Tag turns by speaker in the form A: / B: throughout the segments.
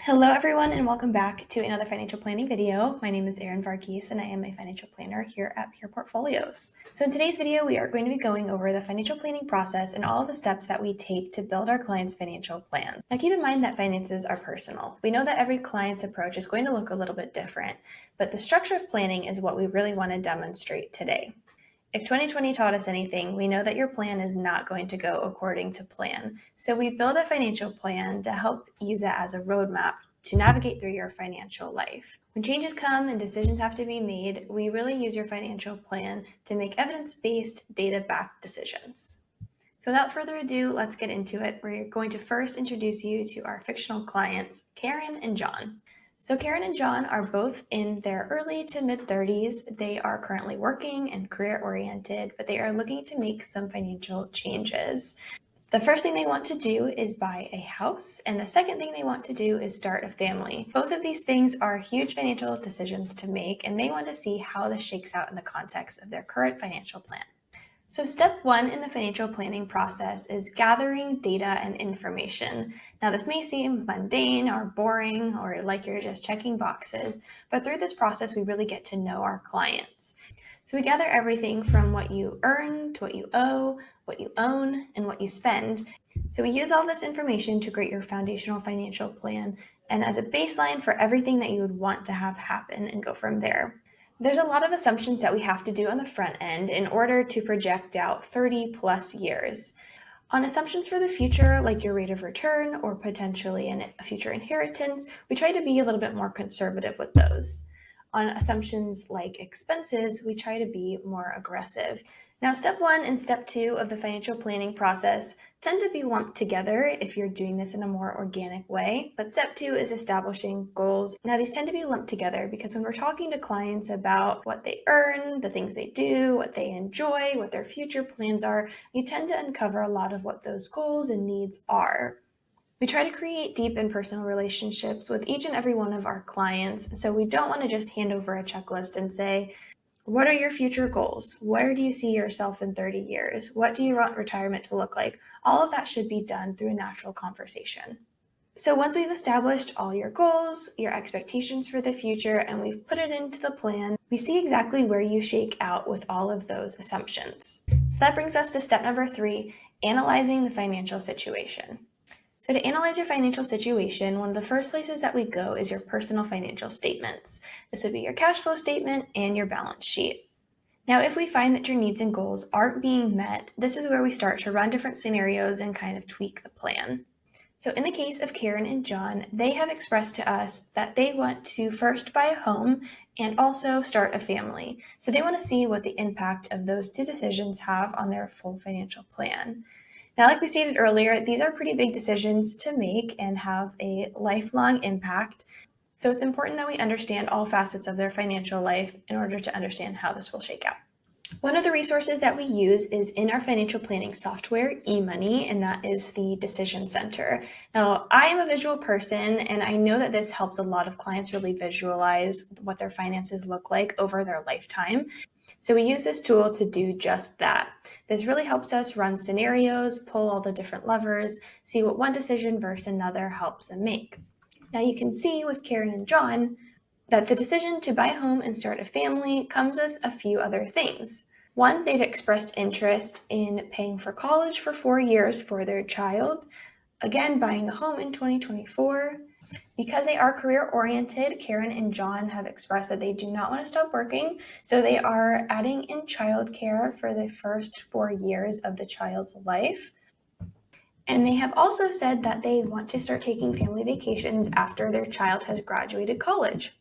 A: Hello everyone and welcome back to another financial planning video. My name is Erin Varghese and I am a financial planner here at Pure Portfolios. So in today's video, we are going to be going over the financial planning process and all of the steps that we take to build our client's financial plan. Now keep in mind that finances are personal. We know that every client's approach is going to look a little bit different, but the structure of planning is what we really want to demonstrate today. If 2020 taught us anything, we know that your plan is not going to go according to plan. So we build a financial plan to help use it as a roadmap to navigate through your financial life. When changes come and decisions have to be made, we really use your financial plan to make evidence-based, data-backed decisions. So without further ado, let's get into it. We're going to first introduce you to our fictional clients, Karen and John. So Karen and John are both in their early to mid-30s. They are currently working and career-oriented, but they are looking to make some financial changes. The first thing they want to do is buy a house, and the second thing they want to do is start a family. Both of these things are huge financial decisions to make, and they want to see how this shakes out in the context of their current financial plan. So step one in the financial planning process is gathering data and information. Now this may seem mundane or boring or like you're just checking boxes, but through this process we really get to know our clients. So we gather everything from what you earn to what you owe, what you own, and what you spend. So we use all this information to create your foundational financial plan and as a baseline for everything that you would want to have happen and go from there. There's a lot of assumptions that we have to do on the front end in order to project out 30 plus years. On assumptions for the future, like your rate of return or potentially a future inheritance, we try to be a little bit more conservative with those. On assumptions like expenses, we try to be more aggressive. Now, step one and step two of the financial planning process tend to be lumped together if you're doing this in a more organic way, but step two is establishing goals. Now, these tend to be lumped together because when we're talking to clients about what they earn, the things they do, what they enjoy, what their future plans are, we tend to uncover a lot of what those goals and needs are. We try to create deep and personal relationships with each and every one of our clients, so we don't want to just hand over a checklist and say, what are your future goals? Where do you see yourself in 30 years? What do you want retirement to look like? All of that should be done through a natural conversation. So once we've established all your goals, your expectations for the future, and we've put it into the plan, we see exactly where you shake out with all of those assumptions. So that brings us to step number 3, analyzing the financial situation. So to analyze your financial situation, one of the first places that we go is your personal financial statements. This would be your cash flow statement and your balance sheet. Now, if we find that your needs and goals aren't being met, this is where we start to run different scenarios and kind of tweak the plan. So in the case of Karen and John, they have expressed to us that they want to first buy a home and also start a family. So they want to see what the impact of those two decisions have on their full financial plan. Now, like we stated earlier, these are pretty big decisions to make and have a lifelong impact. So it's important that we understand all facets of their financial life in order to understand how this will shake out. One of the resources that we use is in our financial planning software, eMoney, and that is the Decision Center. Now, I am a visual person, and I know that this helps a lot of clients really visualize what their finances look like over their lifetime. So we use this tool to do just that. This really helps us run scenarios, pull all the different levers, see what one decision versus another helps them make. Now you can see with Karen and John that the decision to buy a home and start a family comes with a few other things. One, they've expressed interest in paying for college for 4 years for their child. Again, buying the home in 2024. Because they are career-oriented, Karen and John have expressed that they do not want to stop working, so they are adding in childcare for the first 4 years of the child's life. And they have also said that they want to start taking family vacations after their child has graduated college.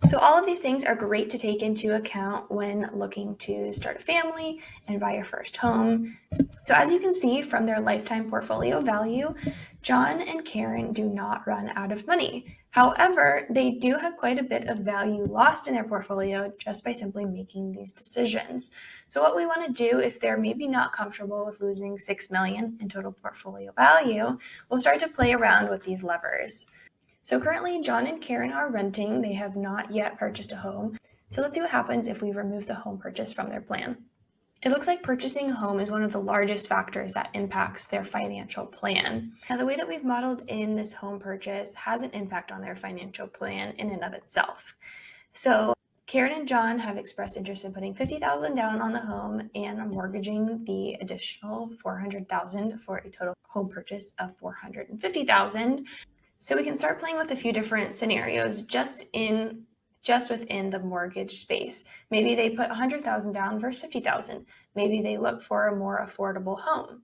A: So all of these things are great to take into account when looking to start a family and buy your first home. So as you can see from their lifetime portfolio value, John and Karen do not run out of money. However, they do have quite a bit of value lost in their portfolio just by simply making these decisions. So what we want to do, if they're maybe not comfortable with losing $6 million in total portfolio value, we'll start to play around with these levers. So currently, John and Karen are renting. They have not yet purchased a home. So let's see what happens if we remove the home purchase from their plan. It looks like purchasing a home is one of the largest factors that impacts their financial plan. Now, the way that we've modeled in this home purchase has an impact on their financial plan in and of itself. So Karen and John have expressed interest in putting $50,000 down on the home and mortgaging the additional $400,000 for a total home purchase of $450,000. So we can start playing with a few different scenarios just within the mortgage space. Maybe they put $100,000 down versus $50,000. Maybe they look for a more affordable home.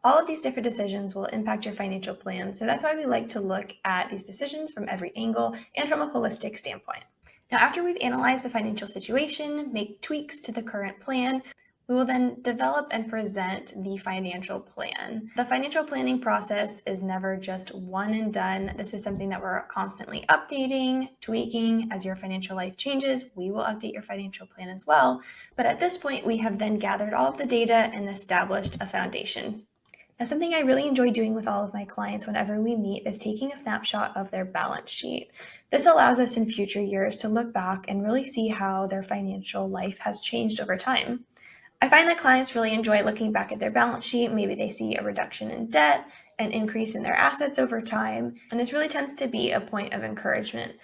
A: All of these different decisions will impact your financial plan. So that's why we like to look at these decisions from every angle and from a holistic standpoint. Now, after we've analyzed the financial situation, make tweaks to the current plan, we will then develop and present the financial plan. The financial planning process is never just one and done. This is something that we're constantly updating, tweaking. As your financial life changes, we will update your financial plan as well. But at this point, we have then gathered all of the data and established a foundation. Now, something I really enjoy doing with all of my clients whenever we meet is taking a snapshot of their balance sheet. This allows us in future years to look back and really see how their financial life has changed over time. I find that clients really enjoy looking back at their balance sheet. Maybe they see a reduction in debt, an increase in their assets over time, and this really tends to be a point of encouragement.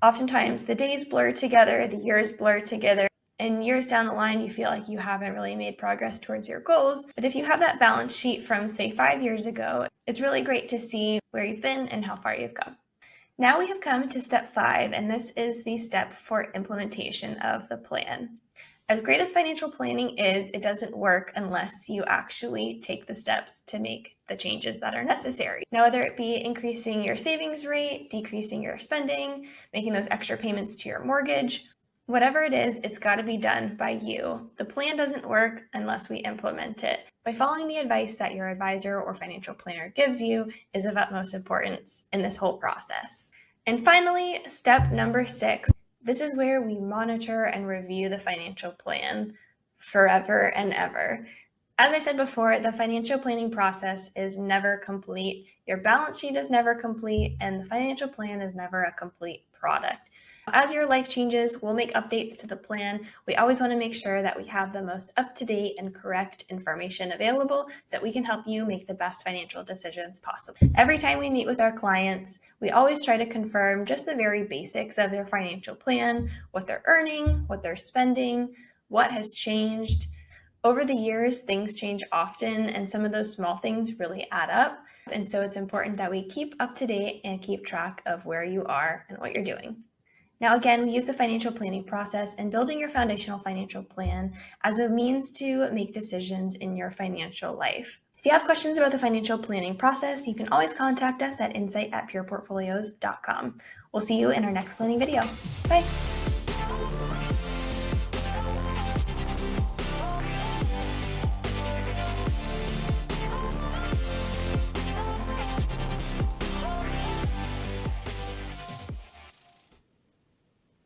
A: Oftentimes, the days blur together, the years blur together, and years down the line, you feel like you haven't really made progress towards your goals. But if you have that balance sheet from, say, 5 years ago, it's really great to see where you've been and how far you've come. Now we have come to step 5, and this is the step for implementation of the plan. As great as financial planning is, it doesn't work unless you actually take the steps to make the changes that are necessary. Now, whether it be increasing your savings rate, decreasing your spending, making those extra payments to your mortgage, whatever it is, it's got to be done by you. The plan doesn't work unless we implement it. By following the advice that your advisor or financial planner gives you is of utmost importance in this whole process. And finally, step number 6. This is where we monitor and review the financial plan forever and ever. As I said before, the financial planning process is never complete. Your balance sheet is never complete, and the financial plan is never a complete product. As your life changes, we'll make updates to the plan. We always want to make sure that we have the most up-to-date and correct information available so that we can help you make the best financial decisions possible. Every time we meet with our clients, we always try to confirm just the very basics of their financial plan, what they're earning, what they're spending, what has changed. Over the years, things change often, and some of those small things really add up. And so it's important that we keep up to date and keep track of where you are and what you're doing. Now, again, we use the financial planning process and building your foundational financial plan as a means to make decisions in your financial life. If you have questions about the financial planning process, you can always contact us at insight@pureportfolios.com. We'll see you in our next planning video. Bye.